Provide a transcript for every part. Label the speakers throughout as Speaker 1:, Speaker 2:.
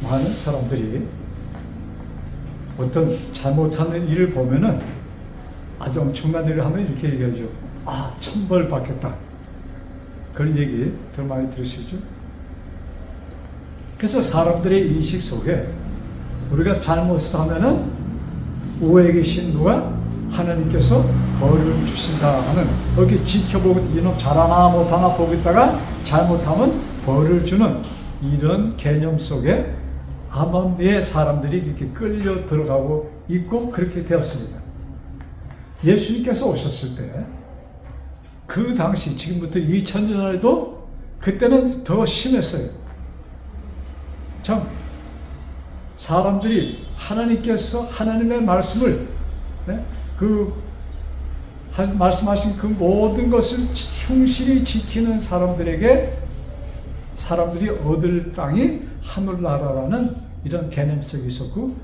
Speaker 1: 많은 사람들이 어떤 잘못하는 일을 보면은 아주 엄청난 일을 하면 이렇게 얘기하죠. 아, 천벌 받겠다. 그런 얘기 더 많이 들으시죠? 그래서 사람들의 인식 속에 우리가 잘못을 하면은 우에 계신 누가 하나님께서 벌을 주신다 하는, 여기 지켜보고 이놈 잘하나 못하나 보고 있다가 잘못하면 벌을 주는 이런 개념 속에 아마미의 사람들이 이렇게 끌려 들어가고 있고 그렇게 되었습니다. 예수님께서 오셨을 때 그 당시 지금부터 2000년 전에도 그때는 더 심했어요. 참 사람들이 하나님께서 하나님의 말씀을 말씀하신 그 모든 것을 충실히 지키는 사람들에게 사람들이 얻을 땅이 하늘나라라는 이런 개념 속에 있었고,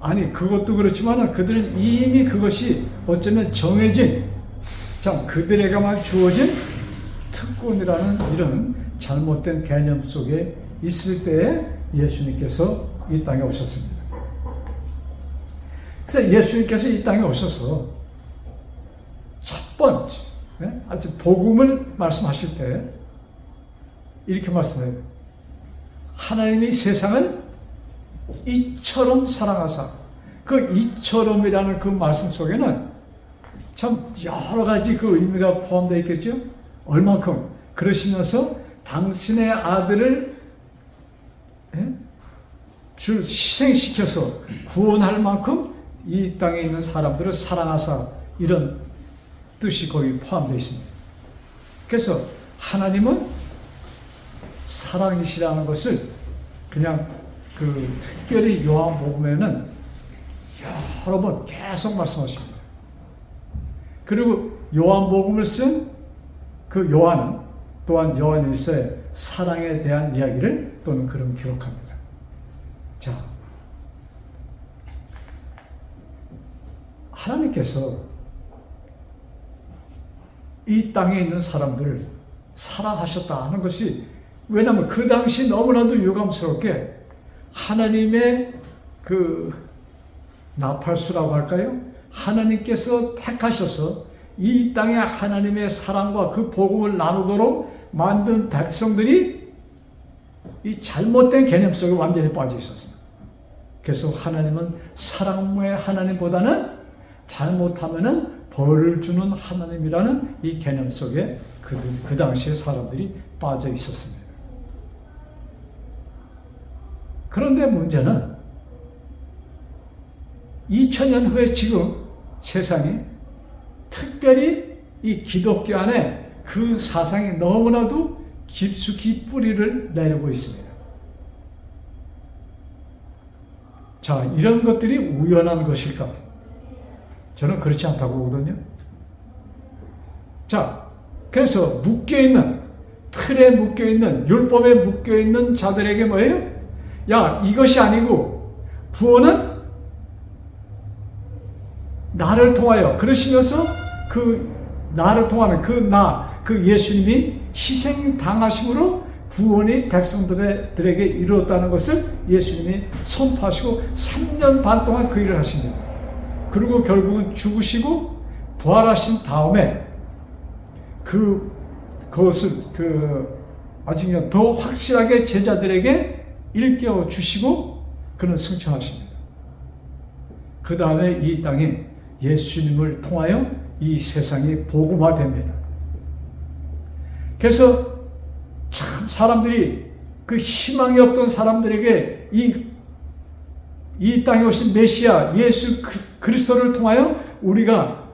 Speaker 1: 아니 그것도 그렇지만 그들은 이미 그것이 어쩌면 정해진, 참 그들에게만 주어진 특권이라는 이런 잘못된 개념 속에 있을 때에 예수님께서 이 땅에 오셨습니다. 그래서 예수님께서 이 땅에 오셔서 첫 번째 아주 복음을 말씀하실 때 이렇게 말씀해요. 하나님이 세상을 이처럼 사랑하사, 그 이처럼이라는 그 말씀 속에는 참 여러 가지 그 의미가 포함되어 있겠죠. 얼만큼 그러시면서 당신의 아들을 희생시켜서 구원할 만큼 이 땅에 있는 사람들을 사랑하사, 이런 뜻이 거기 포함되어 있습니다. 그래서 하나님은 사랑이시라는 것을 그냥 특별히 요한복음에는 여러 번 계속 말씀하십니다. 그리고 요한복음을 쓴 그 요한은 또한 요한일서에 사랑에 대한 이야기를 또는 그런 기록합니다. 자, 하나님께서 이 땅에 있는 사람들을 사랑하셨다 하는 것이, 왜냐하면 그 당시 너무나도 유감스럽게 하나님의 그 나팔수라고 할까요? 하나님께서 택하셔서 이 땅에 하나님의 사랑과 그 복음을 나누도록 만든 백성들이 이 잘못된 개념 속에 완전히 빠져 있었어요. 그래서 하나님은 사랑의 하나님보다는 잘못하면은 벌을 주는 하나님이라는 이 개념 속에 그 당시에 사람들이 빠져 있었습니다. 그런데 문제는 2000년 후에 지금 세상이, 특별히 이 기독교 안에 그 사상이 너무나도 깊숙이 뿌리를 내리고 있습니다. 자, 이런 것들이 우연한 것일까? 저는 그렇지 않다고 보거든요. 자, 그래서 묶여있는, 틀에 묶여있는, 율법에 묶여있는 자들에게 뭐예요? 야, 이것이 아니고 구원은 나를 통하여, 그러시면서 그 나를 통하는 그 예수님이 희생당하심으로 구원이 백성들에게 이루어졌다는 것을 예수님이 선포하시고 3년 반 동안 그 일을 하십니다. 그리고 결국은 죽으시고 부활하신 다음에 그것을 아직 더 확실하게 제자들에게 일깨워 주시고 그는 승천하십니다. 그 다음에 이 땅에 예수님을 통하여 이 세상이 복음화됩니다. 그래서 참 사람들이 그 희망이 없던 사람들에게 이 땅에 오신 메시아 예수 그리스도를 통하여 우리가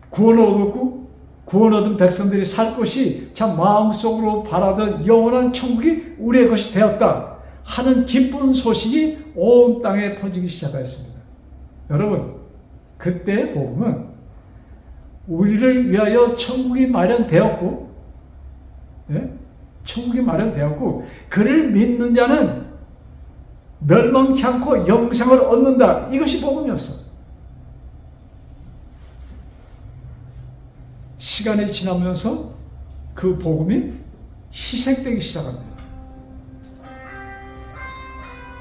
Speaker 1: 구원을 얻었고 구원 얻은 백성들이 살 것이 참 마음속으로 바라던 영원한 천국이 우리의 것이 되었다 하는 기쁜 소식이 온 땅에 퍼지기 시작하였습니다. 여러분, 그때의 복음은 우리를 위하여 천국이 마련되었고, 천국이 마련되었고, 그를 믿는 자는 멸망치 않고 영생을 얻는다. 이것이 복음이었어. 시간이 지나면서 그 복음이 희생되기 시작합니다.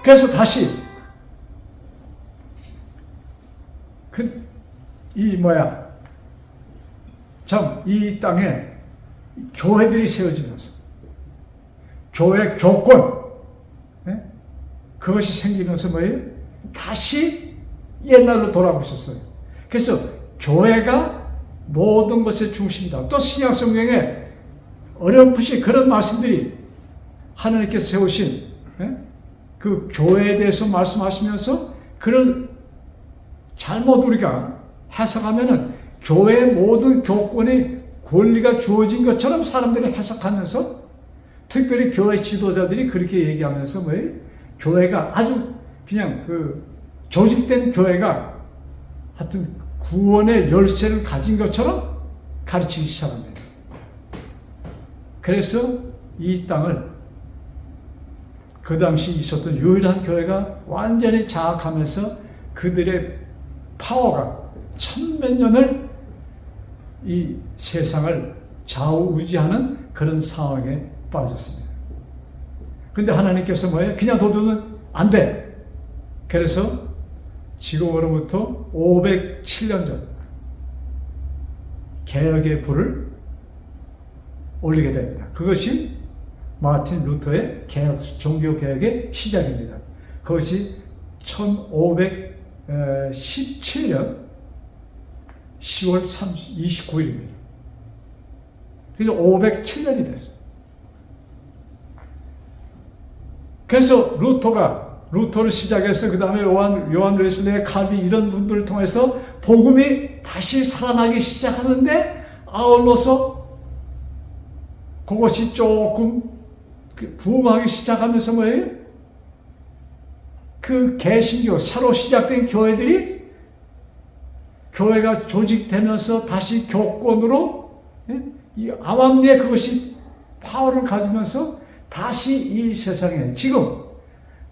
Speaker 1: 그래서 다시 이 땅에 교회들이 세워지면서 교회 교권, 그것이 생기면서 다시 옛날로 돌아오고 있었어요. 그래서 교회가 모든 것의 중심이다. 또 신약 성경에 어렴풋이 그런 말씀들이 하나님께서 세우신 그 교회에 대해서 말씀하시면서 그런 잘못 우리가 해석하면은 교회의 모든 교권이 권리가 주어진 것처럼 사람들이 해석하면서 특별히 교회 지도자들이 그렇게 얘기하면서 교회가 아주 그냥 조직된 교회가 하여튼 구원의 열쇠를 가진 것처럼 가르치기 시작합니다. 그래서 이 땅을 그 당시 있었던 유일한 교회가 완전히 장악하면서 그들의 파워가 천몇 년을 이 세상을 좌우지하는 그런 상황에 빠졌습니다. 근데 하나님께서 그냥 둬두면 안 돼. 그래서 지금으로부터 507년 전 개혁의 불을 올리게 됩니다. 그것이 마틴 루터의 종교개혁의 시작입니다. 그것이 1517년 10월 29일입니다. 그래서 507년이 됐어요. 그래서 루터를 시작해서 그 다음에 요한 웨슬레, 칼빈 이런 분들을 통해서 복음이 다시 살아나기 시작하는데 아울러서 그것이 조금 부흥하기 시작하면서 그 개신교, 새로 시작된 교회들이 교회가 조직되면서 다시 교권으로 이 암암리에 그것이 파워를 가지면서 다시 이 세상에 지금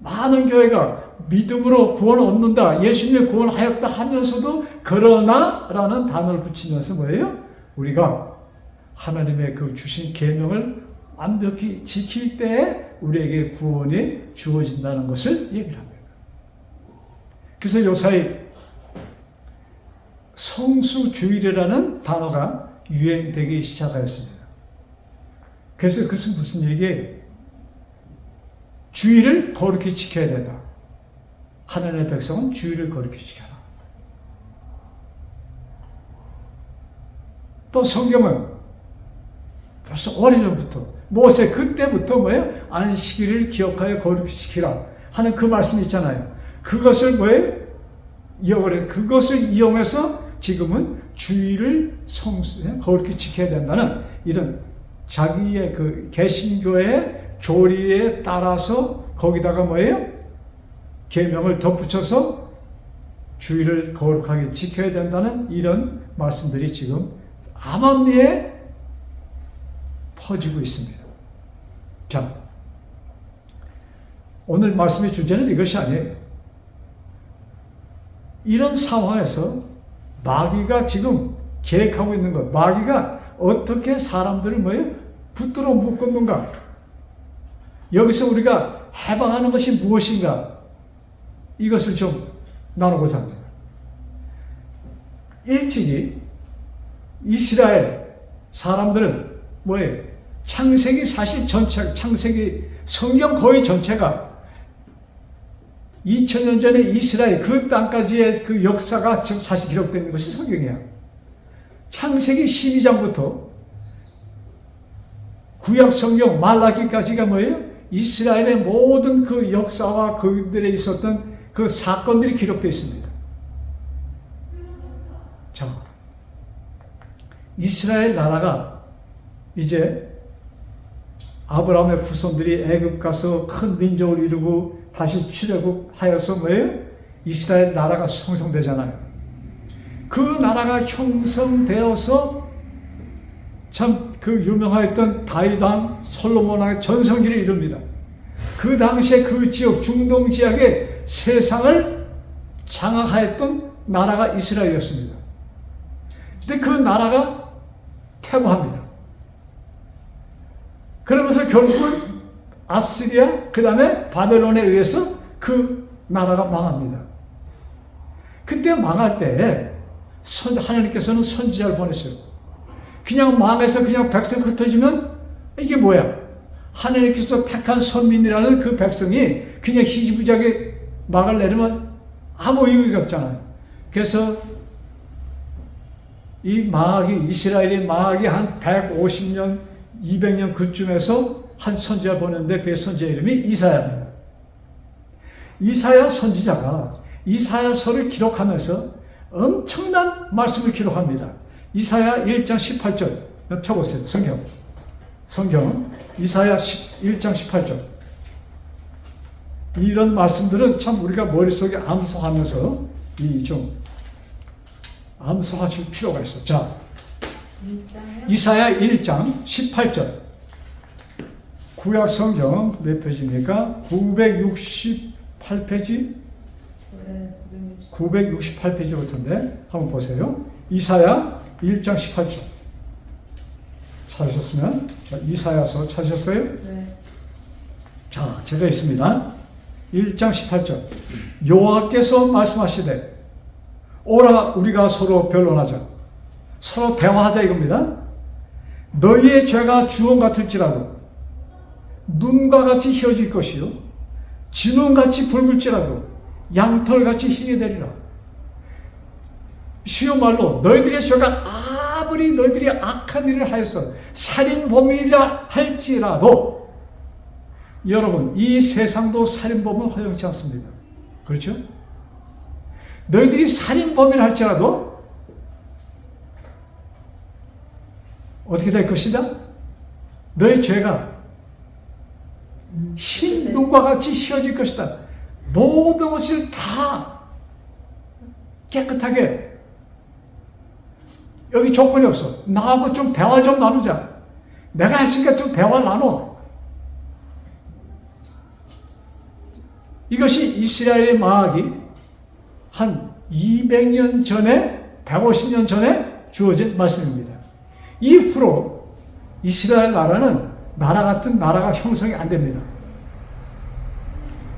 Speaker 1: 많은 교회가 믿음으로 구원을 얻는다, 예수님의 구원하였다 하면서도 그러나라는 단어를 붙이면서 우리가 하나님의 그 주신 계명을 완벽히 지킬 때에 우리에게 구원이 주어진다는 것을 얘기를 합니다. 그래서 요사이 성수주일이라는 단어가 유행되기 시작하였습니다. 그래서 그것은 무슨 얘기예요? 주일을 거룩히 지켜야 된다. 하나님의 백성은 주일을 거룩히 지켜라. 또 성경은 벌써 오래전부터 모세 그때부터 안식일을 기억하여 거룩히 지키라 하는 그 말씀이 있잖아요. 그것을 그것을 이용해서 지금은 주일을 거룩히 지켜야 된다는 이런 자기의 그 개신교의 교리에 따라서 거기다가 계명을 덧붙여서 주일을 거룩하게 지켜야 된다는 이런 말씀들이 지금 암암리에 퍼지고 있습니다. 자, 오늘 말씀의 주제는 이것이 아니에요. 이런 상황에서 마귀가 지금 계획하고 있는 것, 마귀가 어떻게 사람들을 붙들어 묶었는가? 여기서 우리가 해방하는 것이 무엇인가? 이것을 좀 나누고자 합니다. 일찍이 이스라엘 사람들은 창세기 사실 창세기 성경 거의 전체가 2000년 전에 이스라엘 그 땅까지의 그 역사가 지금 사실 기록되어 있는 것이 성경이야. 창세기 12장부터 구약 성경 말라기까지가 이스라엘의 모든 그 역사와 그들에 있었던 그 사건들이 기록되어 있습니다. 자, 이스라엘 나라가 이제 아브라함의 후손들이 애굽 가서 큰 민족을 이루고 다시 출애굽하여서 이스라엘 나라가 형성되잖아요. 그 나라가 형성되어서 참 그 유명하였던 다윗 왕 솔로몬 왕의 전성기를 이룹니다. 그 당시에 그 지역 중동 지역의 세상을 장악하였던 나라가 이스라엘이었습니다. 근데 그 나라가 퇴보합니다. 그러면서 결국은 아시리아 그 다음에 바벨론에 의해서 그 그 나라가 망합니다. 그때 망할 때 하나님께서는 선지자를 보냈어요. 그냥 망해서 그냥 백성 흩어지면 이게 뭐야? 하나님께서 택한 선민이라는 그 백성이 그냥 희지부지하게 막을 내리면 아무 의미가 없잖아요. 그래서 이 망하기, 이스라엘이 망하기 한 150년, 200년 그쯤에서 한 선지자 보냈는데 그 선지자 이름이 이사야입니다. 이사야 선지자가 이사야서를 기록하면서 엄청난 말씀을 기록합니다. 이사야 1장 18절 쳐보세요. 성경 이사야 1장 18절. 이런 말씀들은 참 우리가 머릿속에 암송하면서 좀 암송하실 필요가 있어. 자, 이사야 1장 18절. 구약 성경 몇 페이지입니까? 968페이지? 968페이지 같은데 한번 보세요. 이사야 1장 18절. 찾으셨으면 이사야서 찾으셨어요? 네. 자, 제가 있습니다. 1장 18절. 여호와께서 말씀하시되 오라 우리가 서로 변론하자. 서로 대화하자 이겁니다. 너희의 죄가 주홍 같을지라도 눈과 같이 휘어질 것이요 진홍같이 붉을지라도 양털같이 희게 되리라. 쉬운 말로 너희들의 죄가 아무리 너희들이 악한 일을 하여서 살인범이라 할지라도 여러분 이 세상도 살인범은 허용치 않습니다. 그렇죠? 너희들이 살인범이라 할지라도 어떻게 될 것이다? 너희 죄가 흰 눈과 같이 휘어질 것이다. 모든 것을 다 깨끗하게. 여기 조건이 없어. 나하고 좀 대화 좀 나누자. 내가 했으니까 좀 대화 나눠. 이것이 이스라엘의 망하기 한 200년 전에 150년 전에 주어진 말씀입니다. 이후로 이스라엘 나라는 나라 같은 나라가 형성이 안 됩니다.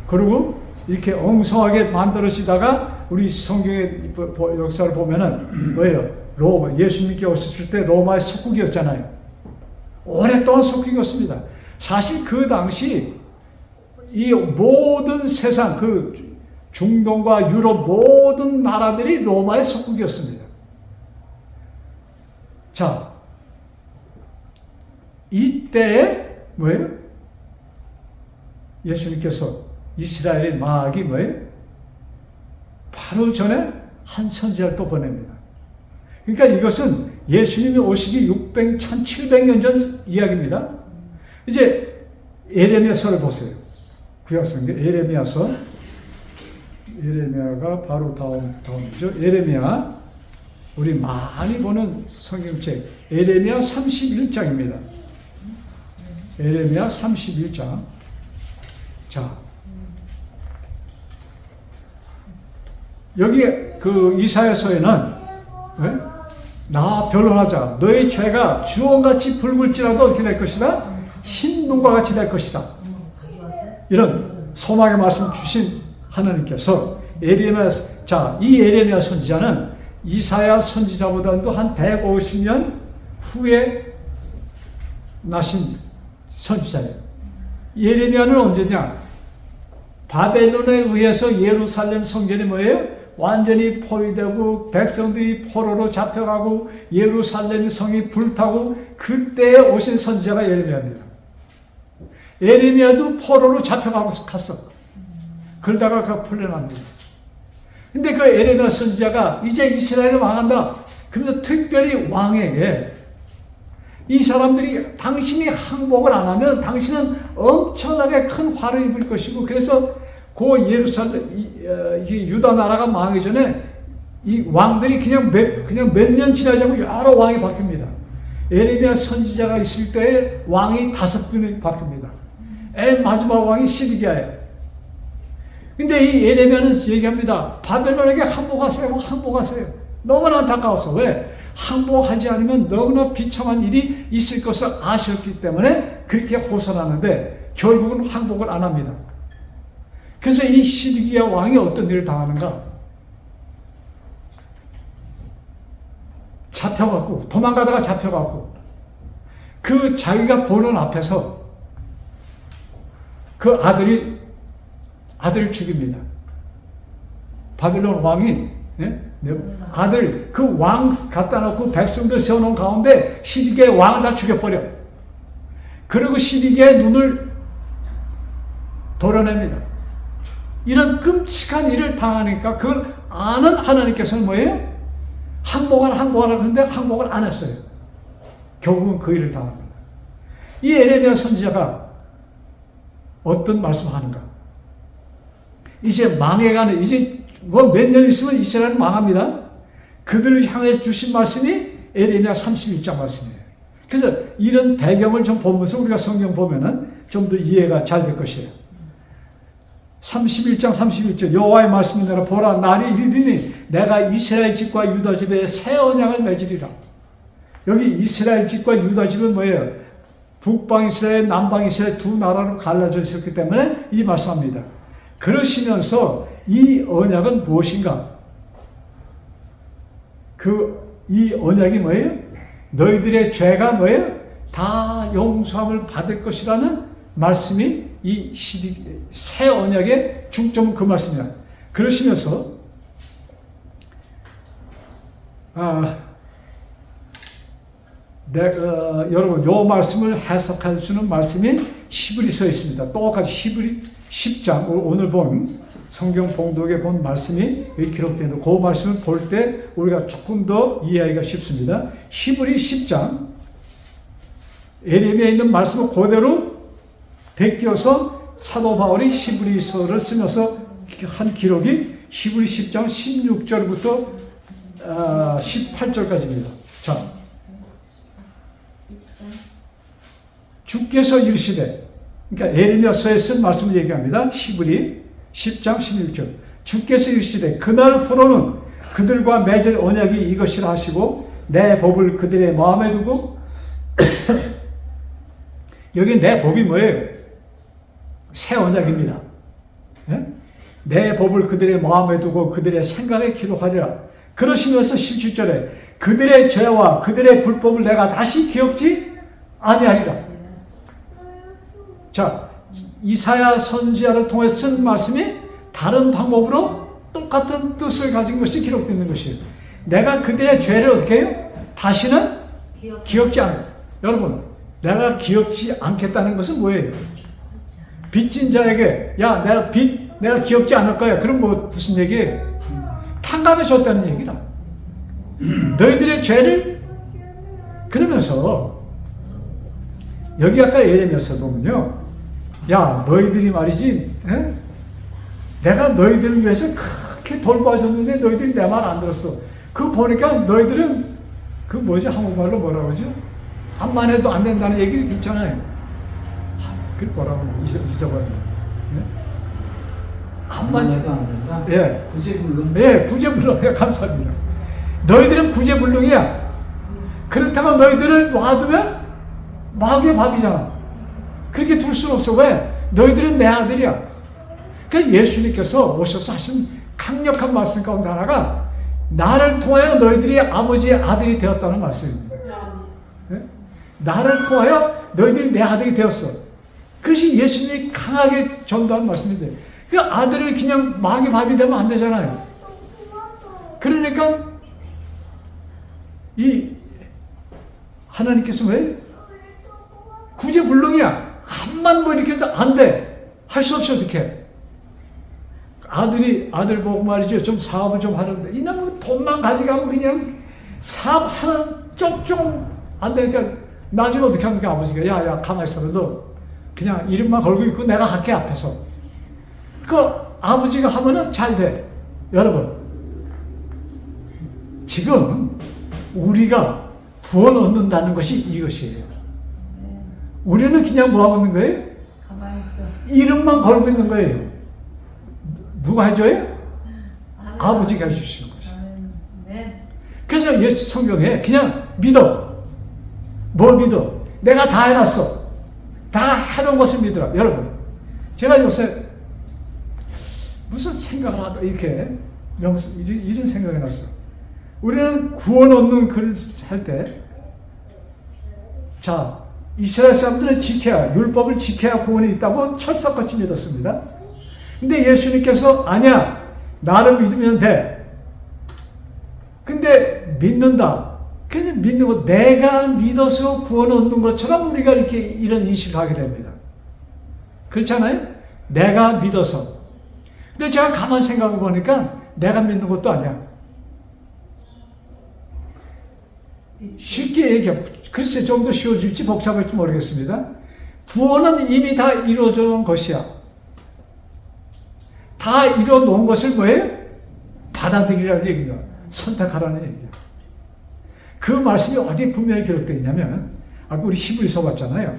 Speaker 1: 그리고 이렇게 엉성하게 만들어지다가 우리 성경의 역사를 보면은 뭐예요? 로마, 예수님께 오셨을 때 로마의 속국이었잖아요. 오랫동안 속국이었습니다. 사실 그 당시 이 모든 세상 그 중동과 유럽 모든 나라들이 로마의 속국이었습니다. 자, 이때에 뭐예요? 예수님께서 이스라엘의 망하기 뭐예요? 바로 전에 한 선지자를 또 보냅니다. 그러니까 이것은 예수님이 오시기 1700년 전 이야기입니다. 이제 예레미야서를 보세요. 구약성경 예레미야서. 예레미야가 바로 다음이죠. 예레미야. 우리 많이 보는 성경책 예레미야 31장입니다. 예레미야 31장. 자, 여기 그 이사야서에는 나 변론하자. 너의 죄가 주홍같이 붉을지라도 어떻게 될 것이다? 흰 눈과 같이 될 것이다. 이런 소망의 말씀 주신 하나님께서 예레미야, 자, 이 예레미야 선지자는 이사야 선지자보다도 한 150년 후에 나신 선지자예요. 예레미야는 언제냐? 바벨론에 의해서 예루살렘 성전이 뭐예요? 완전히 포위되고 백성들이 포로로 잡혀가고 예루살렘 성이 불타고 그때에 오신 선지자가 예레미야입니다. 예레미야도 포로로 잡혀가고 갔어. 그러다가 그 풀려납니다. 근데 그 예레미야 선지자가 이제 이스라엘을 망한다. 그러면서 특별히 왕에게 이 사람들이 당신이 항복을 안 하면 당신은 엄청나게 큰 화를 입을 것이고 그래서 그 예루살렘 유다 나라가 망하기 전에 이 왕들이 그냥 몇 년 지나지 않고 여러 왕이 바뀝니다. 예레미야 선지자가 있을 때에 왕이 5분이 바뀝니다. 마지막 왕이 시드기야예요. 근데 이 예레미야는 얘기합니다. 바벨론에게 항복하세요. 항복하세요. 너무나 안타까워서. 왜? 항복하지 않으면 너무나 비참한 일이 있을 것을 아셨기 때문에 그렇게 호소하는데 결국은 항복을 안 합니다. 그래서 이 시드기야 왕이 어떤 일을 당하는가? 잡혀갖고, 도망가다가 잡혀갖고, 그 자기가 보는 앞에서 그 아들을 죽입니다. 바빌론 왕이, 예? 아들, 그 왕 갖다 놓고 백성들 세워놓은 가운데 시드기야의 왕을 다 죽여버려. 그리고 시드기야의 눈을 도려냅니다. 이런 끔찍한 일을 당하니까 그걸 아는 하나님께서는 뭐예요? 항복하라 하는데 항복을 안 했어요. 결국은 그 일을 당합니다. 이 에레미야 선지자가 어떤 말씀을 하는가? 이제 망해가는, 이제 뭐 몇 년 있으면 이스라엘은 망합니다. 그들을 향해 주신 말씀이 에레미야 31장 말씀이에요. 그래서 이런 배경을 좀 보면서 우리가 성경 보면은 좀 더 이해가 잘 될 것이에요. 31장 31절 여호와의 말씀이 내가 보라 날이 이르리니 내가 이스라엘 집과 유다 집에 새 언약을 맺으리라. 여기 이스라엘 집과 유다 집은 뭐예요? 북방 이스라엘, 남방 이스라엘 두 나라로 갈라져 있었기 때문에 이 말씀합니다. 그러시면서 이 언약은 무엇인가? 이 언약이 뭐예요? 너희들의 죄가 뭐예요? 다 용서함을 받을 것이라는 말씀이 이 새 언약의 중점은 그 말씀이야. 그러시면서 여러분 요 말씀을 해석할 수 있는 말씀이 히브리서에 있습니다. 똑같이 히브리 10장 오늘 본 성경 봉독에 본 말씀이 여기 기록되어 있는데 그 말씀을 볼 때 우리가 조금 더 이해하기가 쉽습니다. 히브리 10장 에레미야에 있는 말씀을 그대로 베껴서 사도 바울이 히브리서를 쓰면서 한 기록이 히브리 10장 16절부터 18절까지입니다. 자, 주께서 이르시되, 그러니까 에레미야서에 쓴 말씀을 얘기합니다. 히브리 10장 16절. 주께서 이르시되 그날 후로는 그들과 맺을 언약이 이것이라 하시고 내 법을 그들의 마음에 두고 여기 내 법이 뭐예요? 새 언약입니다. 예? 내 법을 그들의 마음에 두고 그들의 생각에 기록하리라. 그러시면서 17절에 그들의 죄와 그들의 불법을 내가 다시 기억지 아니하리라. 자, 이사야 선지자를 통해 쓴 말씀이 다른 방법으로 똑같은 뜻을 가진 것이 기록되어 있는 것이에요. 내가 그들의 죄를 어떻게 해요? 다시는 기억지 않아요. 여러분, 내가 기억지 않겠다는 것은 뭐예요? 빚진 자에게 야 내가 기억지 않을 거야. 그럼 뭐 무슨 얘기예요? 탕감해 줬다는 얘기라. 너희들의 죄를 그러면서 여기 아까 예레미야서 보면요. 야 너희들이 말이지 에? 내가 너희들을 위해서 그렇게 돌봐줬는데 너희들이 내 말 안 들었어. 그거 보니까 너희들은 그 뭐지 한국말로 뭐라고 그러죠? 암만 해도 안 된다는 얘기 있잖아요. 그 뭐라고 잊어버렸네. 예?
Speaker 2: 암만 해도 안 된다?
Speaker 1: 예.
Speaker 2: 구제불능?
Speaker 1: 예, 구제불능. 예, 감사합니다. 너희들은 구제불능이야. 그렇다면 너희들을 놔두면 마귀의 밥이잖아. 그렇게 둘 수는 없어. 왜? 너희들은 내 아들이야. 그러니까 예수님께서 오셔서 하신 강력한 말씀 가운데 하나가 나를 통하여 너희들이 아버지의 아들이 되었다는 말씀입니다. 예? 나를 통하여 너희들이 내 아들이 되었어. 그것이 예수님이 강하게 전도한 말씀인데 그 아들을 그냥 마귀 밥이 되면 안 되잖아요. 그러니까 이 하나님께서 왜 구제불능이야. 암만 뭐 이렇게 해도 안 돼. 할 수 없이 어떻게 아들 보고 말이죠. 좀 사업을 좀 하는데 이놈은 돈만 가져가면 그냥 사업하는 쪽좀 안 되니까 나중에 어떻게 합니까? 아버지가 야야 가만히 있어라. 너 그냥 이름만 걸고 있고 내가 할게 앞에서. 그 아버지가 하면은 잘 돼. 여러분 지금 우리가 구원 얻는다는 것이 이것이에요. 우리는 그냥 뭐 하고 있는 거예요?
Speaker 3: 가만히 있어.
Speaker 1: 이름만 걸고 있는 거예요. 누가 해줘요? 아버지가 해주시는 것이에요. 그래서 예수 성경에 그냥 믿어. 뭘 믿어? 내가 다 해놨어. 다 해놓은 것을 믿으라. 여러분 제가 요새 무슨 생각을 하다 이렇게 이런 생각이 났어. 우리는 구원 얻는 글을 할 때, 자, 이스라엘 사람들은 지켜야, 율법을 지켜야 구원이 있다고 철석같이 믿었습니다. 근데 예수님께서 아니야, 나를 믿으면 돼. 근데 믿는다. 근데 믿는 거, 내가 믿어서 구원 얻는 것처럼 우리가 이렇게 이런 인식을 하게 됩니다. 그렇잖아요? 내가 믿어서. 근데 제가 가만히 생각해 보니까 내가 믿는 것도 아니야. 쉽게 얘기해. 글쎄 좀 더 쉬워질지 복잡할지 모르겠습니다. 구원은 이미 다 이루어져 놓은 것이야. 다 이루어 놓은 것을 뭐예요? 받아들이라는 얘기야. 선택하라는 얘기야. 그 말씀이 어디 분명히 기록되어 있냐면, 아까 우리 히브리서 봤잖아요.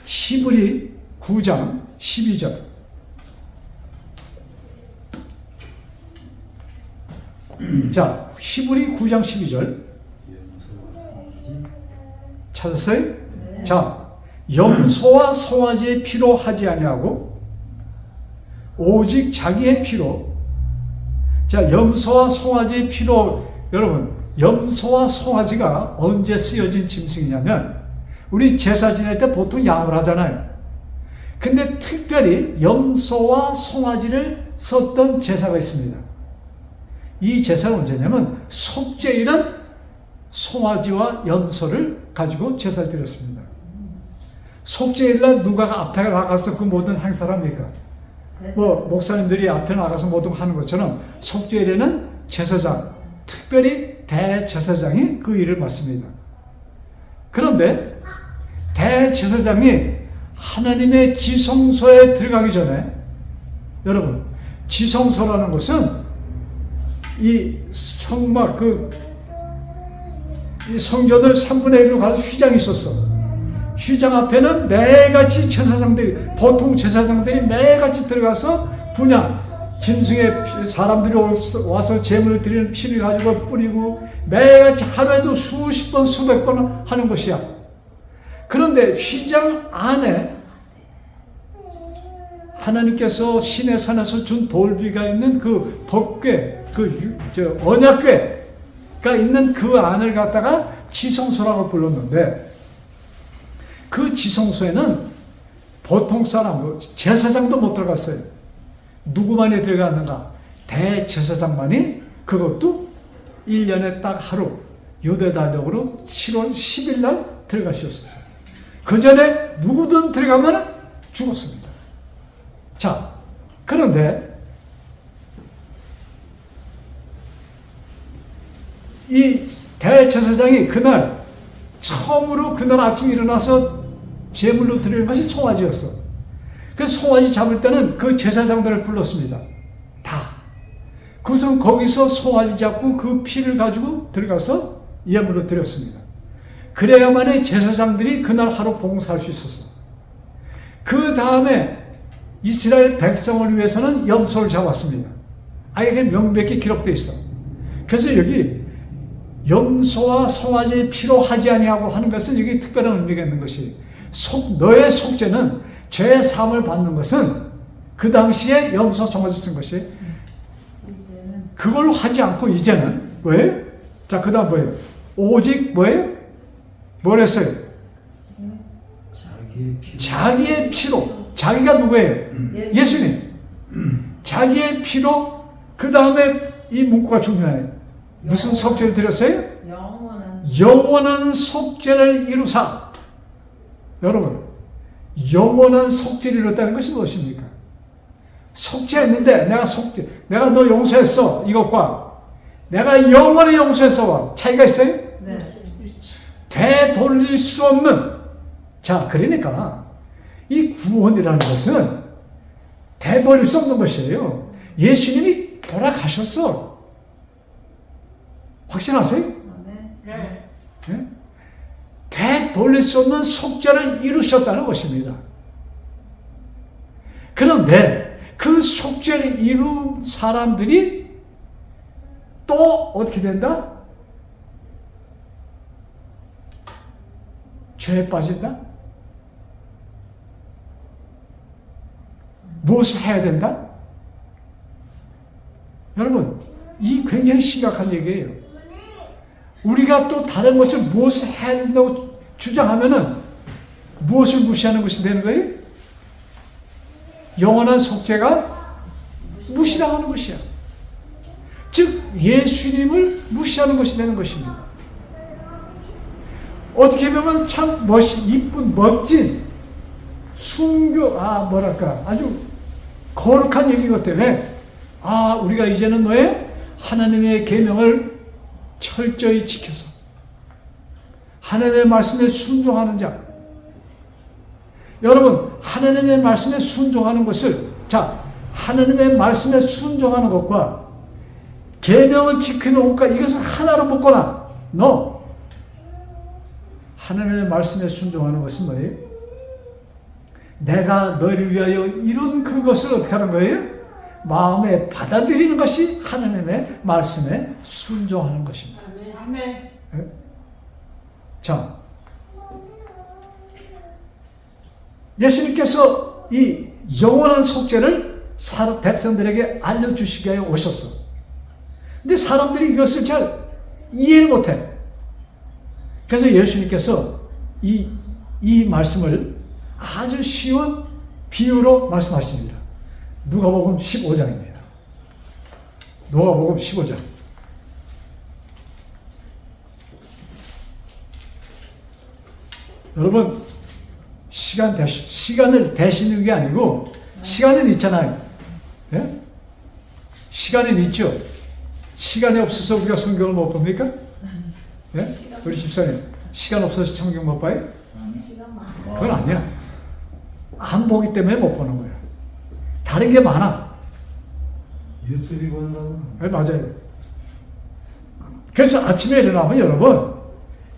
Speaker 1: 히브리 9장 12절. 자, 히브리 9장 12절. 찾았어요?
Speaker 3: 네.
Speaker 1: 자, 염소와 송아지의 피로 하지 아니하고 오직 자기의 피로. 자, 염소와 송아지의 피로. 여러분, 염소와 송아지가 언제 쓰여진 짐승이냐면 우리 제사 지낼 때 보통 양을 하잖아요. 근데 특별히 염소와 송아지를 썼던 제사가 있습니다. 이 제사는 언제냐면 속죄일은 송아지와 염소를 가지고 제사를 드렸습니다. 속죄일날 누가 앞에 나가서 그 모든 행사를 합니까? 뭐 목사님들이 앞에 나가서 모든 하는 것처럼 속죄일에는 제사장, 특별히 대제사장이 그 일을 맡습니다. 그런데 대제사장이 하나님의 지성소에 들어가기 전에, 여러분, 지성소라는 것은 이 성막, 이 성전을 3분의 1로 가서 휘장이 있었어. 휘장 앞에는 매같이 제사장들이, 보통 제사장들이 매같이 들어가서 분향, 짐승의 사람들이 와서 제물을 드리는 피를 가지고 뿌리고 매같이 하루에도 수십 번, 수백 번 하는 것이야. 그런데 휘장 안에 하나님께서 시내 산에서 준 돌비가 있는 그 법궤, 언약궤가 있는 그 안을 갖다가 지성소라고 불렀는데, 그 지성소에는 보통 사람, 제사장도 못 들어갔어요. 누구만이 들어갔는가? 대제사장만이, 그것도 1년에 딱 하루, 유대달력으로 7월 10일 날 들어갈 수 있었어요. 그 전에 누구든 들어가면 죽었습니다. 자, 그런데 이 대제사장이 그날 처음으로 그날 아침 일어나서 제물로 드리는 것이 송아지였어. 그 송아지 잡을 때는 그 제사장들을 불렀습니다. 다. 그래서 거기서 송아지 잡고 그 피를 가지고 들어가서 예물로 드렸습니다. 그래야만이 제사장들이 그날 하루 봉사할 수 있었어. 그 다음에 이스라엘 백성을 위해서는 염소를 잡았습니다. 아예 명백히 기록되어 있어. 그래서 여기 염소와 송아지의 피로 하지 아니하고 하는 것은 여기 특별한 의미가 있는 것이, 너의 속죄는 죄 사함을 받는 것은 그 당시에 염소 송아지 쓴 것이, 그걸 하지 않고 이제는 뭐예요? 자, 그 다음 뭐예요? 오직 뭐예요? 뭘 했어요? 자기의 피로. 자기가 누구예요? 예수님. 자기의 피로. 그 다음에 이 문구가 중요해요. 무슨 속죄를 드렸어요? 영원한 속죄를 이루사. 여러분, 영원한 속죄를 이뤘다는 것이 무엇입니까? 속죄했는데 내가 너 용서했어, 이것과 내가 영원히 용서했어와 차이가 있어요?
Speaker 3: 네.
Speaker 1: 되돌릴 수 없는. 자, 그러니까 이 구원이라는 것은 되돌릴 수 없는 것이에요. 예수님이 돌아가셨어. 확신하세요?
Speaker 3: 네.
Speaker 1: 네? 되돌릴 수 없는 속죄를 이루셨다는 것입니다. 그런데 그 속죄를 이룬 사람들이 또 어떻게 된다? 죄에 빠진다? 무엇을 해야 된다? 여러분, 이 굉장히 심각한 얘기예요. 우리가 또 다른 것을 무엇을 해야 된다고 주장하면은 무엇을 무시하는 것이 되는 거예요? 영원한 속죄가 무시당하는 것이야. 즉 예수님을 무시하는 것이 되는 것입니다. 어떻게 보면 참 이쁜 멋진 순교 뭐랄까 아주 거룩한 얘기 같아. 왜? 우리가 이제는 뭐예요? 하나님의 계명을 철저히 지켜서 하나님의 말씀에 순종하는 자. 여러분, 하나님의 말씀에 순종하는 것을, 하나님의 말씀에 순종하는 것과 계명을 지키는 것과 이것을 하나로 묶거나, 하나님의 말씀에 순종하는 것은 뭐예요? 내가 너를 위하여 이룬 그것을 어떻게 하는 거예요? 마음에 받아들이는 것이 하나님의 말씀에 순종하는 것입니다.
Speaker 3: 아멘.
Speaker 1: 자, 예수님께서 이 영원한 속죄를 백성들에게 알려주시기 위해 오셨어. 근데 사람들이 이것을 잘 이해를 못해. 그래서 예수님께서 이 말씀을 아주 쉬운 비유로 말씀하십니다. 누가복음 15장입니다. 누가복음 15장. 여러분, 시간을 대시는 게 아니고, 시간은 있잖아요. 예? 시간은 있죠. 시간이 없어서 우리가 성경을 못 봅니까? 예? 우리 집사님, 시간 없어서 성경 못 봐요? 그건 아니야. 안 보기 때문에 못 보는 거야. 다른 게 많아.
Speaker 2: 유튜브 본다고.
Speaker 1: 네, 맞아요. 그래서 아침에 일어나면 여러분,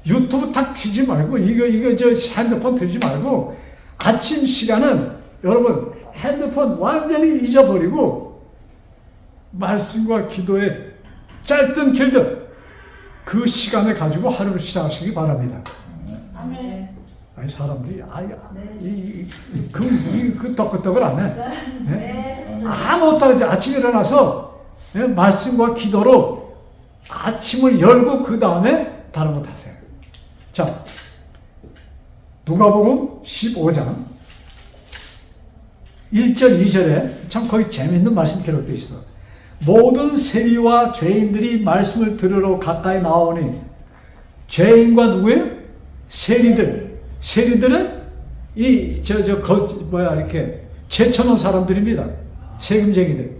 Speaker 1: 유튜브 탁 틀지 말고, 핸드폰 틀지 말고, 아침 시간은 여러분, 핸드폰 완전히 잊어버리고, 말씀과 기도에 짧든 길든 그 시간을 가지고 하루를 시작하시기 바랍니다.
Speaker 3: 아멘.
Speaker 1: 아니, 사람들이, 그 떡떡을 안 해. 네? 아무것도 하지. 아침에 일어나서 말씀과 기도로 아침을 열고 그 다음에 다른 것 하세요. 자, 누가복음 15장 1절 2절에 참 거기 재밌는 말씀이 기록되어 있어. 모든 세리와 죄인들이 말씀을 들으러 가까이 나오니, 죄인과 누구예요? 세리들. 세리들은 이렇게 제쳐놓은 사람들입니다. 세금쟁이들.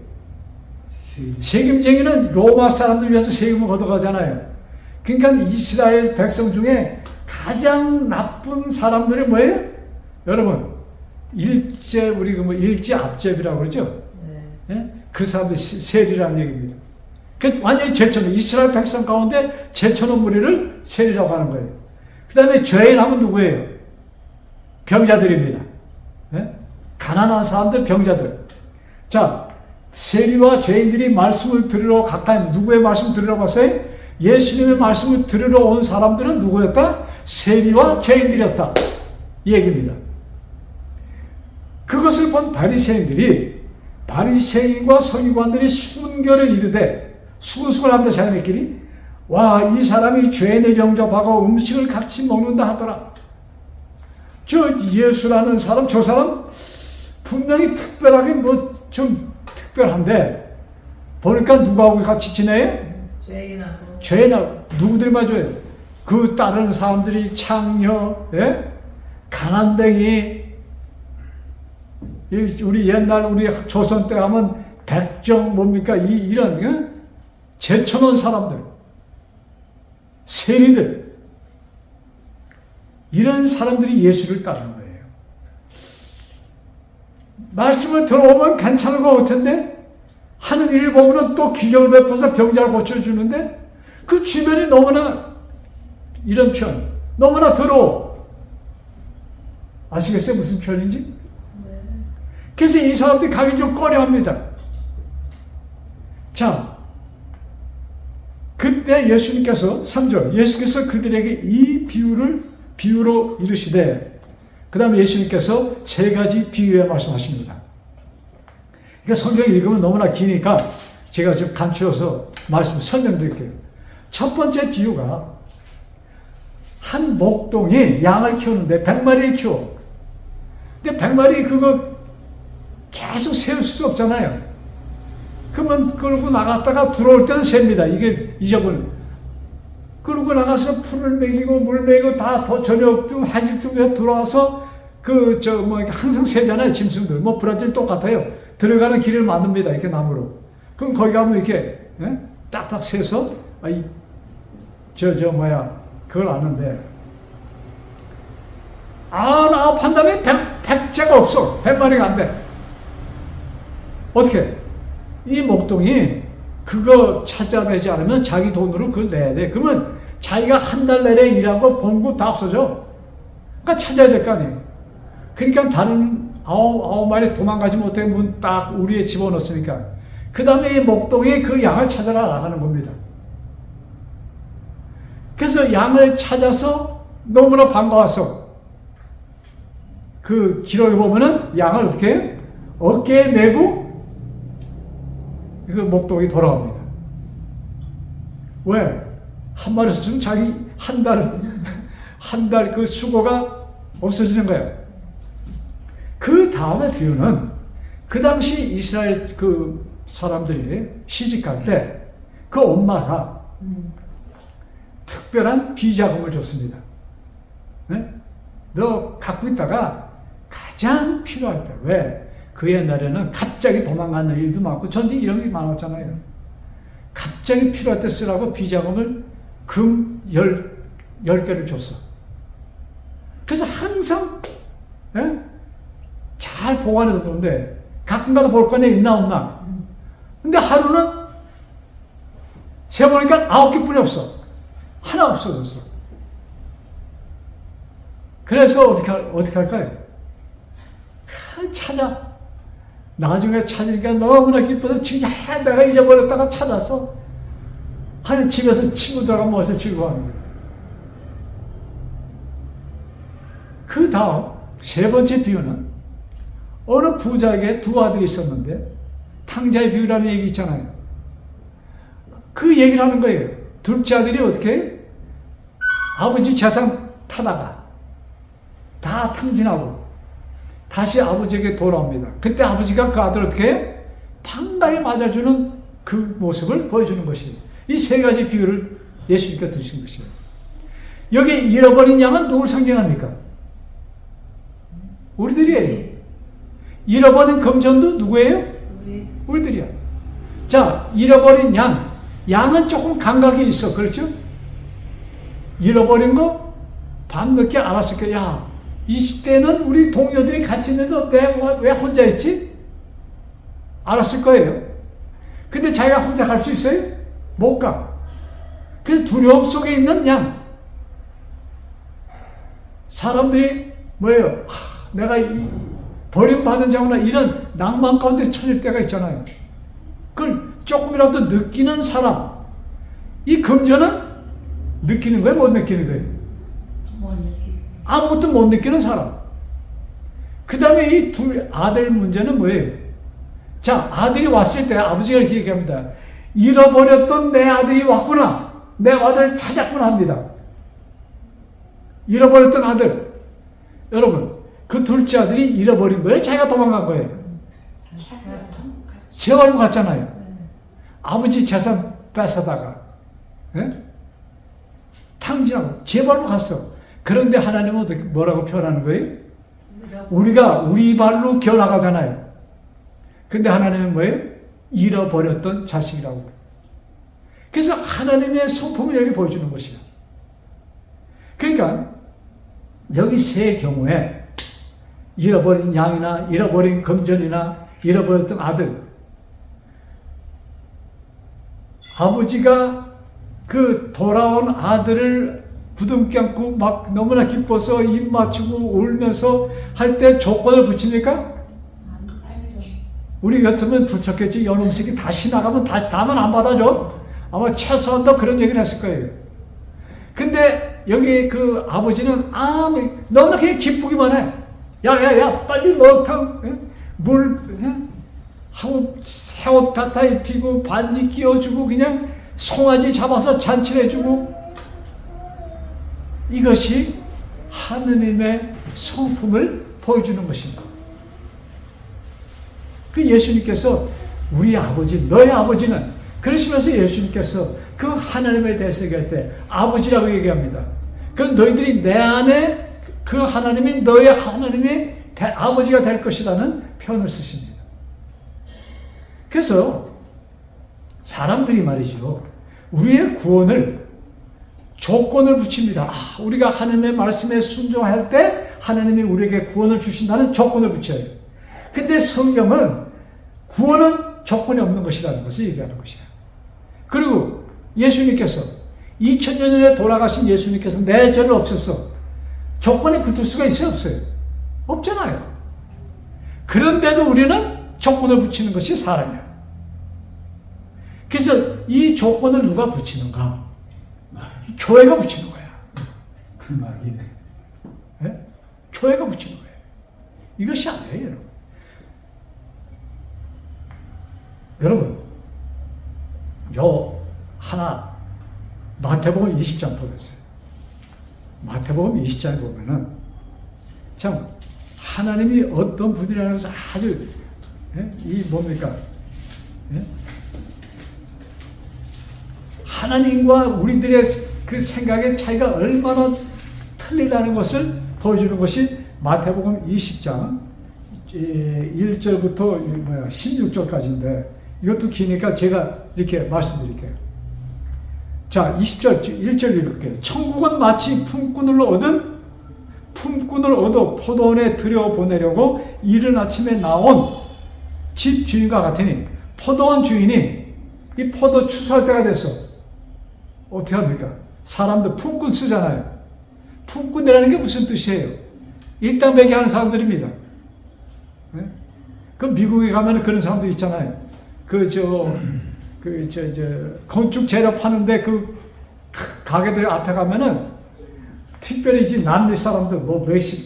Speaker 1: 세금쟁이는 로마 사람들 위해서 세금을 걷어가잖아요. 그러니까 이스라엘 백성 중에 가장 나쁜 사람들이 뭐예요? 여러분, 일제 압제비라고 그러죠? 네. 예? 그 사람들이 세리라는 얘기입니다. 그 완전히 제쳐놓은, 이스라엘 백성 가운데 제쳐놓은 무리를 세리라고 하는 거예요. 그 다음에 죄인 하면 누구예요? 병자들입니다. 예? 가난한 사람들, 병자들. 자, 세리와 죄인들이 말씀을 들으러 가까이, 누구의 말씀 들으러 갔어요? 예수님의 말씀을 들으러 온 사람들은 누구였다? 세리와 죄인들이었다. 이 얘기입니다. 그것을 본 바리새인과 서기관들이 순결을 이르되, 수근수근 한다 자기네끼리, 와, 이 사람이 죄인을 영접하고 음식을 같이 먹는다 하더라. 저 예수라는 사람, 저 사람 분명히 특별하게 좀 특별한데, 보니까 누구하고 같이 지내요? 죄인하고. 누구들이 맞아요? 그 따르는 사람들이 창녀, 예? 가난뱅이, 우리 옛날 우리 조선 때 하면 백정 뭡니까? 이런 제쳐놓은 사람들, 세리들, 이런 사람들이 예수를 따르는 거예요. 말씀을 들어오면 괜찮은 것 같은데 하는 일을 보면 또 기적을 베풀어서 병자를 고쳐주는데 그 주변이 너무나 이런 편, 너무나 더러워. 아시겠어요? 무슨 편인지? 그래서 이 사람들이 가기 좀 꺼려합니다. 자, 그때 예수님께서 3절, 예수께서 그들에게 이 비유로 이르시되, 그 다음에 예수님께서 세 가지 비유에 말씀하십니다. 그러니까 성경 읽으면 너무나 기니까 제가 좀 간추려서 설명드릴게요. 첫 번째 비유가 한 목동이 양을 키우는데 100마리를 키워. 근데 100마리 그거 계속 세울 수 없잖아요. 그러면 끌고 나갔다가 들어올 때는 셉니다. 이게 잊어버려. 끌고 나가서 풀을 먹이고 물 먹이고 다 저녁쯤 한시쯤에 들어와서 항상 세잖아요. 짐승들. 뭐 브라질 똑같아요. 들어가는 길을 만듭니다. 이렇게 나무로. 그럼 거기 가면 이렇게 딱딱 세서 그걸 아는데 아홉 다음에 100제가 없어. 100마리가 안 돼. 어떻게? 이 목동이 그거 찾아내지 않으면 자기 돈으로 그걸 내야 돼. 그러면 자기가 한 달 내내 일하고 번 거 다 없어져. 그러니까 찾아야 될 거 아니에요. 그러니까 다른 아홉 마리 도망가지 못해 문 딱 우리에 집어넣었으니까 그 다음에 이 목동이 그 양을 찾아라 나가는 겁니다. 그래서 양을 찾아서 너무나 반가워서 그 기록에 보면은 양을 어떻게 해요? 어깨에 메고 그 목동이 돌아옵니다. 왜? 한 마리 없으면 자기 한 달 그 수고가 없어지는 거예요. 그 다음에 비유는 그 당시 이스라엘 그 사람들이 시집갈 때 그 엄마가 특별한 비자금을 줬습니다. 네? 너 갖고 있다가 가장 필요할 때, 왜? 그 옛날에는 갑자기 도망가는 일도 많고 전쟁 이런 게 많았잖아요. 갑자기 필요할 때 쓰라고 비자금을 금 10개를 줬어. 그래서 항상 잘 보관해 뒀는데 가끔가다 볼 거 아니야, 있나 없나. 근데 하루는 세보니까 9개뿐이 없어. 하나 없어졌어. 그래서 어떻게 할까요? 찾아. 나중에 찾으니까 너무나 기뻐서 내가 잊어버렸다가 찾았어. 하여튼 집에서 친구들하고 모여서 즐거워하는 거예요. 그 다음 세 번째 비유는 어느 부자에게 두 아들이 있었는데 탕자의 비유라는 얘기 있잖아요. 그 얘기를 하는 거예요. 둘째 아들이 어떻게 아버지 재산 타다가 다 탕진하고 다시 아버지에게 돌아옵니다. 그때 아버지가 그 아들 어떻게 반가게 맞아주는 그 모습을 보여주는 것이 이 세 가지 비유를 예수님께서 드신 것이에요. 여기 잃어버린 양은 누굴 상징합니까? 우리들이에요. 잃어버린 금전도 누구예요? 우리들이야. 자, 잃어버린 양은 조금 감각이 있어. 그렇죠? 잃어버린 거 밤늦게 알았을 거야. 야, 이 시대는 우리 동료들이 같이 있는데 왜 혼자 있지? 알았을 거예요. 근데 자기가 혼자 갈 수 있어요? 못 가. 그 두려움 속에 있는 양. 사람들이 뭐예요? 내가 버림받은 자구나 이런 낭만 가운데 처질 때가 있잖아요. 그걸 조금이라도 느끼는 사람. 이 금전은 느끼는 거예요? 못 느끼는 거예요? 아무것도 못 느끼는 사람. 그 다음에 이 둘 아들 문제는 뭐예요? 자, 아들이 왔을 때 아버지가 이렇게 얘기합니다. 잃어버렸던 내 아들이 왔구나. 내 아들을 찾았구나 합니다. 잃어버렸던 아들. 여러분, 그 둘째 아들이 잃어버린 거예요? 자기가 도망간 거예요? 재활로 갔잖아요. 아버지 재산 뺏어다가 탕진하고 재발로 갔어. 그런데 하나님은 어떻게 뭐라고 표현하는 거예요? 우리가 우리 발로 겨나가잖아요. 근데 하나님은 뭐예요? 잃어버렸던 자식이라고. 그래서 하나님의 성품을 여기 보여주는 것이야. 그러니까 여기 세 경우에 잃어버린 양이나 잃어버린 금전이나 잃어버렸던 아들, 아버지가 그 돌아온 아들을 부둥켜 안고 막 너무나 기뻐서 입 맞추고 울면서 할 때 조건을 붙입니까? 우리 같으면 붙였겠지. 이놈 새끼 다시 나가면 다시 다음은 안 받아줘. 아마 최소한도 그런 얘기를 했을 거예요. 근데 여기 그 아버지는 너무나 그냥 기쁘기만 해. 야야야 빨리 먹탕 물 하고 새 옷 갖다 입히고 반지 끼워주고 그냥 송아지 잡아서 잔치를 해주고, 이것이 하느님의 성품을 보여주는 것입니다. 그 예수님께서 우리 아버지, 너의 아버지는, 그러시면서 예수님께서 그 하나님에 대해서 얘기할 때 아버지라고 얘기합니다. 그 너희들이 내 안에 그 하나님이 너의 하나님이 아버지가 될 것이라는 표현을 쓰십니다. 그래서 사람들이 말이죠, 우리의 구원을 조건을 붙입니다. 우리가 하나님의 말씀에 순종할 때 하나님이 우리에게 구원을 주신다는 조건을 붙여요. 근데 성경은 구원은 조건이 없는 것이라는 것을 얘기하는 것이에요. 그리고 예수님께서 2000년 전에 돌아가신 예수님께서 내 죄를 없애서 조건이 붙을 수가 있어요, 없어요? 없잖아요. 그런데도 우리는 조건을 붙이는 것이 사람이에요. 그래서 이 조건을 누가 붙이는가? 교회가 붙이는 거야.
Speaker 2: 그 말이네.
Speaker 1: 네? 교회가 붙이는 거예요. 이것이 아니에요, 여러분. 여러분, 요 하나 마태복음 20장 보겠어요. 마태복음 20장에 보면은 참 하나님이 어떤 분이라는 것을 아주, 이 뭡니까? 하나님과 우리들의 그 생각의 차이가 얼마나 틀리다는 것을 보여주는 것이 마태복음 20장 1절부터 16절까지인데, 이것도 기니까 제가 이렇게 말씀드릴게요. 자, 20절, 1절 읽을게요. 천국은 마치 품꾼을 얻어 포도원에 들여보내려고 이른 아침에 나온 집 주인과 같으니, 포도원 주인이 이 포도 추수할 때가 됐어. 어떻게 합니까? 사람들 품꾼 쓰잖아요. 품꾼이라는 게 무슨 뜻이에요? 일당배기 하는 사람들입니다. 네? 그 미국에 가면 그런 사람들 있잖아요. 건축 재료 파는데 그 가게들 앞에 가면은 특별히 이 남미 사람들,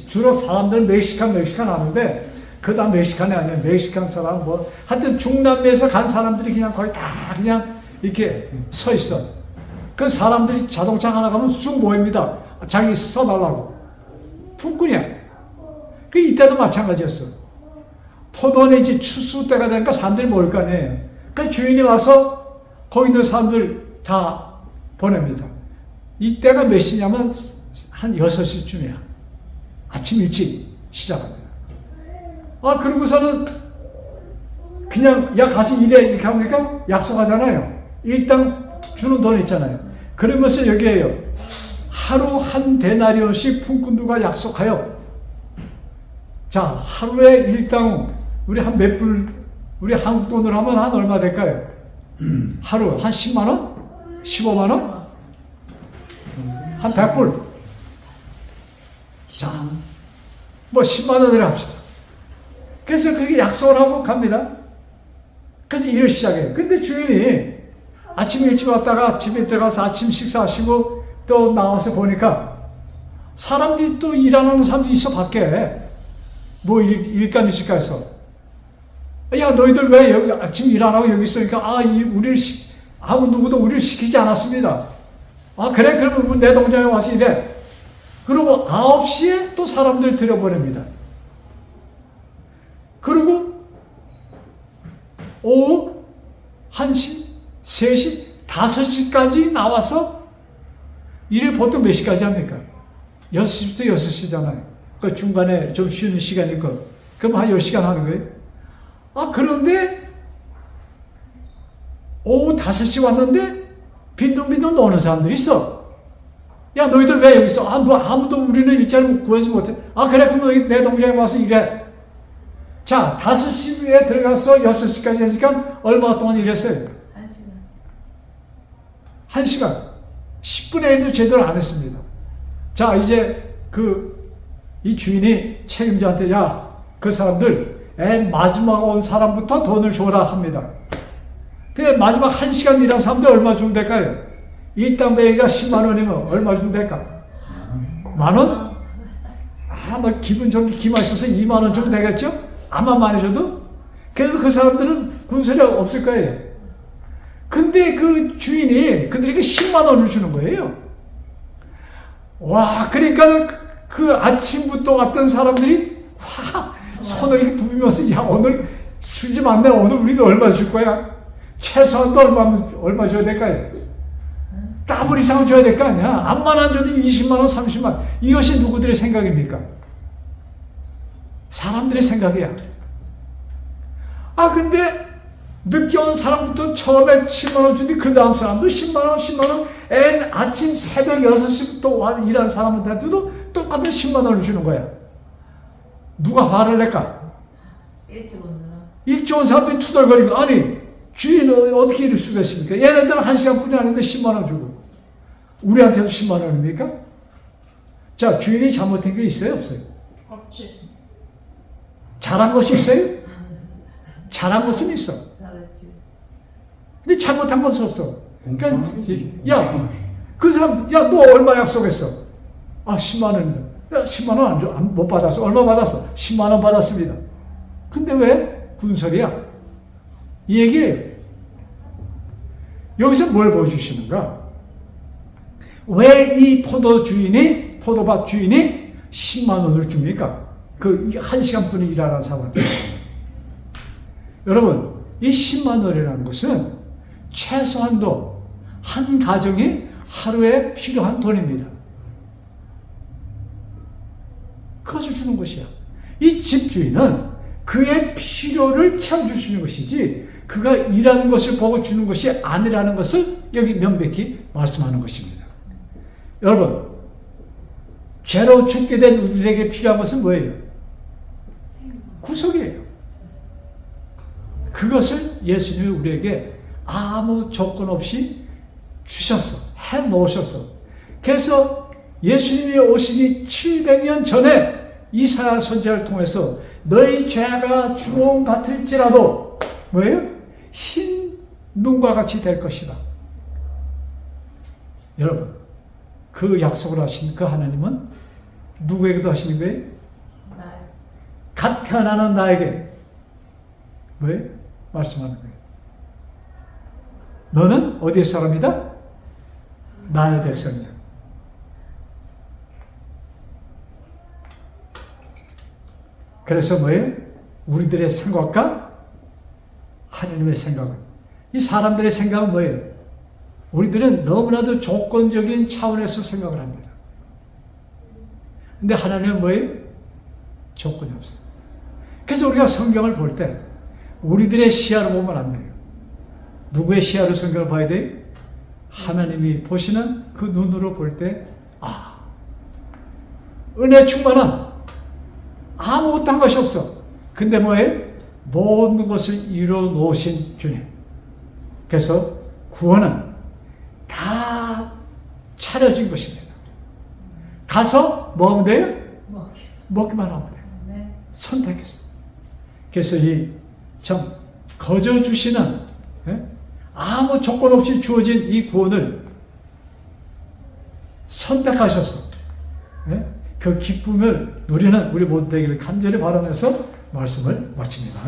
Speaker 1: 주로 사람들은 멕시칸 하는데, 그 다 멕시칸이 아니에요. 멕시칸 사람, 하여튼 중남미에서 간 사람들이 그냥 거의 다 그냥 이렇게 서 있어. 그 사람들이 자동차 하나 가면 쑥 모입니다. 자기 써달라고. 품꾼이야. 그 이때도 마찬가지였어. 포도원에 이제 추수 때가 되니까 사람들이 모일 거 아니에요. 그 주인이 와서 거기 있는 사람들 다 보냅니다. 이때가 몇 시냐면 한 6시쯤이야. 아침 일찍 시작합니다. 그러고서는 그냥 야 가서 일해 이렇게 하니까 약속하잖아요. 일당 주는 돈 있잖아요. 그러면서 여기에요. 하루 한 데나리온씩 품꾼들과 약속하여, 자, 하루에 일당 우리 한 몇 불, 우리 한국 돈으로 하면 한 얼마 될까요? 하루 한 10만 원? 15만 원? 한 100불. 자, 10만 원을 합시다. 그래서 그게 약속을 하고 갑니다. 그래서 일을 시작해요. 근데 주인이 아침 일찍 왔다가 집에 들어가서 아침 식사하시고 또 나와서 보니까 사람들이 또 일하는 사람들이 있어, 밖에. 일감 있을까 해서. 야, 너희들 왜 여기 아침 일 안 하고 여기 있으니까, 아무 누구도 우리를 시키지 않았습니다. 그래? 그러면 내 동장에 와서 이래. 그리고 9시에 또 사람들 들여보냅니다. 그리고 오후 1시, 3시, 5시까지 나와서 일을 보통 몇 시까지 합니까? 6시부터 6시잖아요. 그 중간에 좀 쉬는 시간이 있고. 그럼 한 10시간 하는 거예요. 그런데 오후 5시 왔는데 빈둥빈둥 노는 사람들이 있어. 야, 너희들 왜 여기 있어? 아무도 우리는 일자리 구하지 못해. 그래, 그럼 내 동장에 와서 일해. 자, 5시에 들어가서 6시까지 하니까 얼마 동안 일했어요? 1시간. 10분의 1도 제대로 안 했습니다. 자, 이제 이 주인이 책임자한테, 야, 그 사람들 마지막 온 사람부터 돈을 줘라 합니다. 근데 마지막 1시간 일한 사람들 얼마 주면 될까요? 일당 매기가 10만 원이면 얼마 주면 될까? 만 원? 기분 좋게 기만 있어서 2만 원 주면 되겠죠? 아마 많이 줘도? 그래서 그 사람들은 군소리 없을 거예요. 근데 그 주인이 그들에게 10만 원을 주는 거예요. 와, 그러니까 그 아침부터 왔던 사람들이 손을 이렇게 부비면서, 야, 오늘 술이 많네. 오늘 우리도 얼마 줄 거야? 최소한도 얼마 줘야 될까요? 더블 이상 줘야 될 거 아니야? 암만 안 줘도 20만 원, 30만 원. 이것이 누구들의 생각입니까? 사람들의 생각이야. 근데 늦게 온 사람부터 처음에 10만 원 주니 그 다음 사람도 10만 원, 10만 원. 아침 새벽 6시부터 와 일하는 사람한테도 똑같은 10만 원을 주는 거야. 누가 화를 낼까? 일찍 온 사람들이 투덜거리고, 아니, 주인은 어떻게 이럴 수가 있습니까? 얘네들은 1시간뿐이 아닌데 10만 원 주고. 우리한테도 10만 원입니까? 자, 주인이 잘못한 게 있어요, 없어요?
Speaker 3: 없지.
Speaker 1: 잘한 것이 있어요? 잘한 것은 있어. 근데 잘못한 것은 없어. 그러니까, 야, 그 사람, 야, 너 얼마 약속했어? 10만 원. 야, 10만 원 안 줘. 못 받았어. 얼마 받았어? 10만 원 받았습니다. 근데 왜? 군소리야. 이 얘기예요. 여기서 뭘 보여주시는가? 왜 이 포도밭 주인이 10만 원을 줍니까? 그 1시간뿐이 일하는 사람한테. 여러분, 이 10만 원이라는 것은 최소한도 한 가정이 하루에 필요한 돈입니다. 그것을 주는 것이야. 이 집주인은 그의 필요를 채워주시는 것이지, 그가 일하는 것을 보고 주는 것이 아니라는 것을 여기 명백히 말씀하는 것입니다. 여러분, 죄로 죽게 된 우리에게 필요한 것은 뭐예요? 구속이에요. 그것을 예수님이 우리에게 아무 조건 없이 주셨어. 해 놓으셨어. 그래서 예수님이 오시기 700년 전에 이사야 선지자를 통해서 너희 죄가 주홍 같을지라도 뭐예요? 흰 눈과 같이 될 것이다. 여러분, 그 약속을 하신 그 하나님은 누구에게도 하시는 거예요? 갓 태어나는 나에게 뭐예요? 말씀하는 거예요. 너는 어디의 사람이다? 나의 백성이야. 그래서 뭐예요? 우리들의 생각과 하나님의 생각은, 이 사람들의 생각은 뭐예요? 우리들은 너무나도 조건적인 차원에서 생각을 합니다. 근데 하나님은 뭐예요? 조건이 없어요. 그래서 우리가 성경을 볼 때 우리들의 시야로 보면 안 돼요. 누구의 시야로 성경을 봐야 돼요? 하나님이 보시는 그 눈으로 볼 때, 은혜 충만한 아무것도 한 것이 없어. 근데 뭐예요? 모든 것을 이루어 놓으신 주님. 그래서 구원은 다 차려진 것입니다. 가서 뭐 하면 돼요? 먹기만 하면 돼요. 선택해서. 그래서 이 참 거저 주시는, 아무 조건 없이 주어진 이 구원을 선택하셔서 그 기쁨을 누리는 우리 모두 되기를 간절히 바라면서 말씀을 마칩니다.